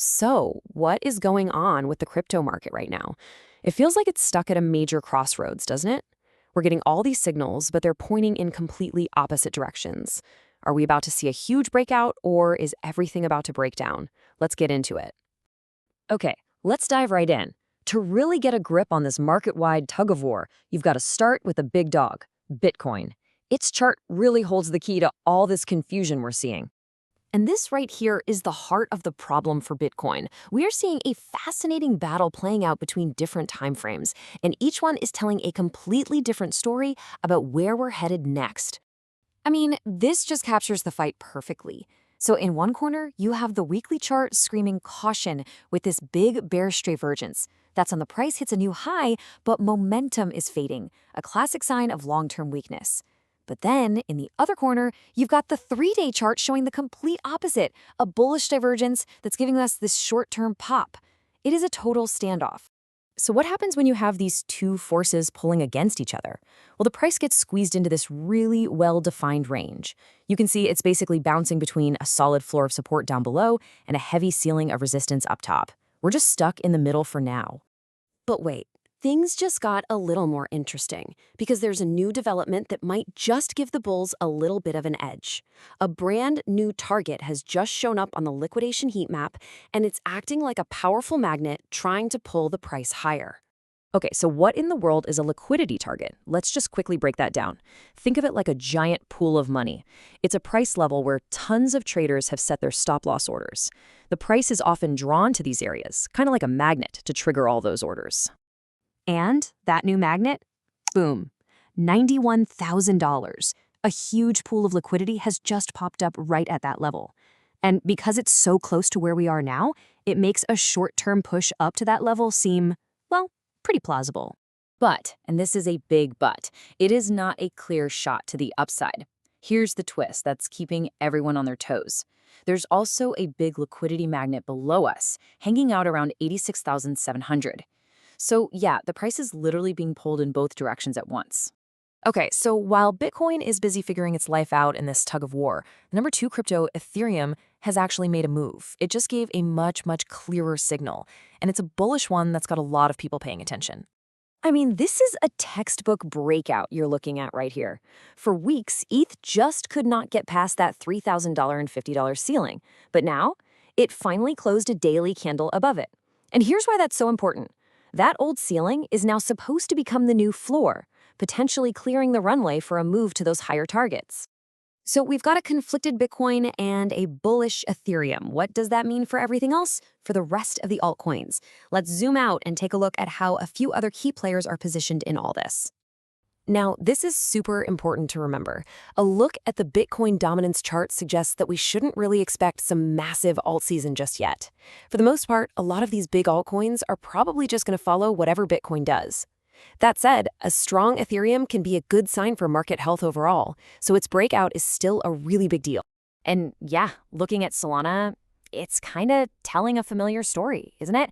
So, what is going on with the crypto market right now? It feels like it's stuck at a major crossroads, doesn't it? We're getting all these signals, but they're pointing in completely opposite directions. Are we about to see a huge breakout, or is everything about to break down? Let's get into it. Okay, let's dive right in. To really get a grip on this market-wide tug-of-war, you've got to start with the big dog, Bitcoin. Its chart really holds the key to all this confusion we're seeing. And this right here is the heart of the problem for Bitcoin. We are seeing a fascinating battle playing out between different timeframes, and each one is telling a completely different story about where we're headed next. I mean, this just captures the fight perfectly. So in one corner, you have the weekly chart screaming caution with this big bearish divergence. That's when the price hits a new high, but momentum is fading, a classic sign of long-term weakness. But then, in the other corner, you've got the 3-day chart showing the complete opposite, a bullish divergence that's giving us this short-term pop. It is a total standoff. So what happens when you have these two forces pulling against each other? Well, the price gets squeezed into this really well-defined range. You can see it's basically bouncing between a solid floor of support down below and a heavy ceiling of resistance up top. We're just stuck in the middle for now. But wait, things just got a little more interesting because there's a new development that might just give the bulls a little bit of an edge. A brand new target has just shown up on the liquidation heat map, and it's acting like a powerful magnet trying to pull the price higher. Okay, so what in the world is a liquidity target? Let's just quickly break that down. Think of it like a giant pool of money. It's a price level where tons of traders have set their stop-loss orders. The price is often drawn to these areas, kind of like a magnet to trigger all those orders. And that new magnet? Boom. $91,000. A huge pool of liquidity has just popped up right at that level. And because it's so close to where we are now, it makes a short-term push up to that level seem, well, pretty plausible. But, and this is a big but, it is not a clear shot to the upside. Here's the twist that's keeping everyone on their toes. There's also a big liquidity magnet below us, hanging out around 86,700. So yeah, the price is literally being pulled in both directions at once. Okay, so while Bitcoin is busy figuring its life out in this tug of war, the number 2 crypto, Ethereum, has actually made a move. It just gave a much clearer signal, and it's a bullish one that's got a lot of people paying attention. I mean, this is a textbook breakout you're looking at right here. For weeks, ETH just could not get past that $3,000 and $50 ceiling, but now it finally closed a daily candle above it. And here's why that's so important. That old ceiling is now supposed to become the new floor, potentially clearing the runway for a move to those higher targets. So we've got a conflicted Bitcoin and a bullish Ethereum. What does that mean for everything else? For the rest of the altcoins. Let's zoom out and take a look at how a few other key players are positioned in all this. Now, this is super important to remember. A look at the Bitcoin dominance chart suggests that we shouldn't really expect some massive alt season just yet. For the most part, a lot of these big altcoins are probably just going to follow whatever Bitcoin does. That said, a strong Ethereum can be a good sign for market health overall, so its breakout is still a really big deal. And yeah, looking at Solana, it's kind of telling a familiar story, isn't it?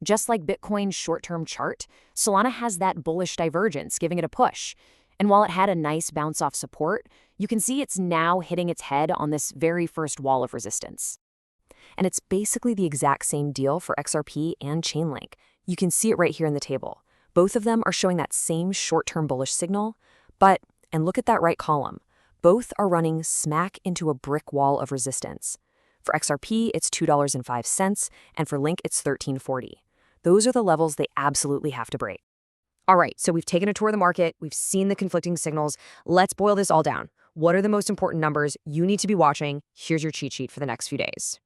Just like Bitcoin's short-term chart, Solana has that bullish divergence, giving it a push. And while it had a nice bounce off support, you can see it's now hitting its head on this very first wall of resistance. And it's basically the exact same deal for XRP and Chainlink. You can see it right here in the table. Both of them are showing that same short-term bullish signal, and look at that right column, both are running smack into a brick wall of resistance. For XRP, it's $2.05, and for Link, it's $13.40. Those are the levels they absolutely have to break. All right, so we've taken a tour of the market, we've seen the conflicting signals. Let's boil this all down. What are the most important numbers you need to be watching? Here's your cheat sheet for the next few days.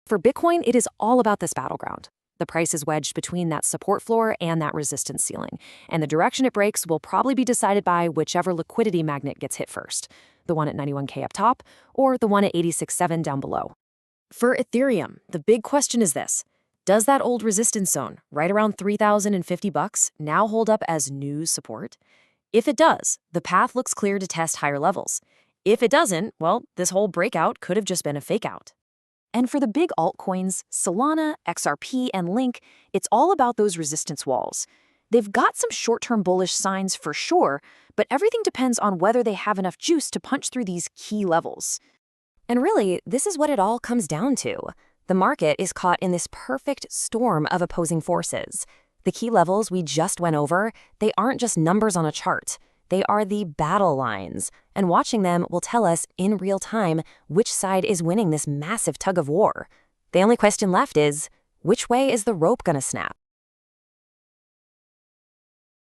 For Bitcoin, it is all about this battleground. The price is wedged between that support floor and that resistance ceiling, and the direction it breaks will probably be decided by whichever liquidity magnet gets hit first, the one at 91K up top or the one at 86.7 down below. For Ethereum, the big question is this. Does that old resistance zone, right around $3,050, now hold up as new support? If it does, the path looks clear to test higher levels. If it doesn't, well, this whole breakout could have just been a fake out. And for the big altcoins, Solana, XRP, and Link, it's all about those resistance walls. They've got some short-term bullish signs for sure, but everything depends on whether they have enough juice to punch through these key levels. And really, this is what it all comes down to. The market is caught in this perfect storm of opposing forces. The key levels we just went over, they aren't just numbers on a chart. They are the battle lines, and watching them will tell us in real time which side is winning this massive tug of war. The only question left is, which way is the rope gonna snap?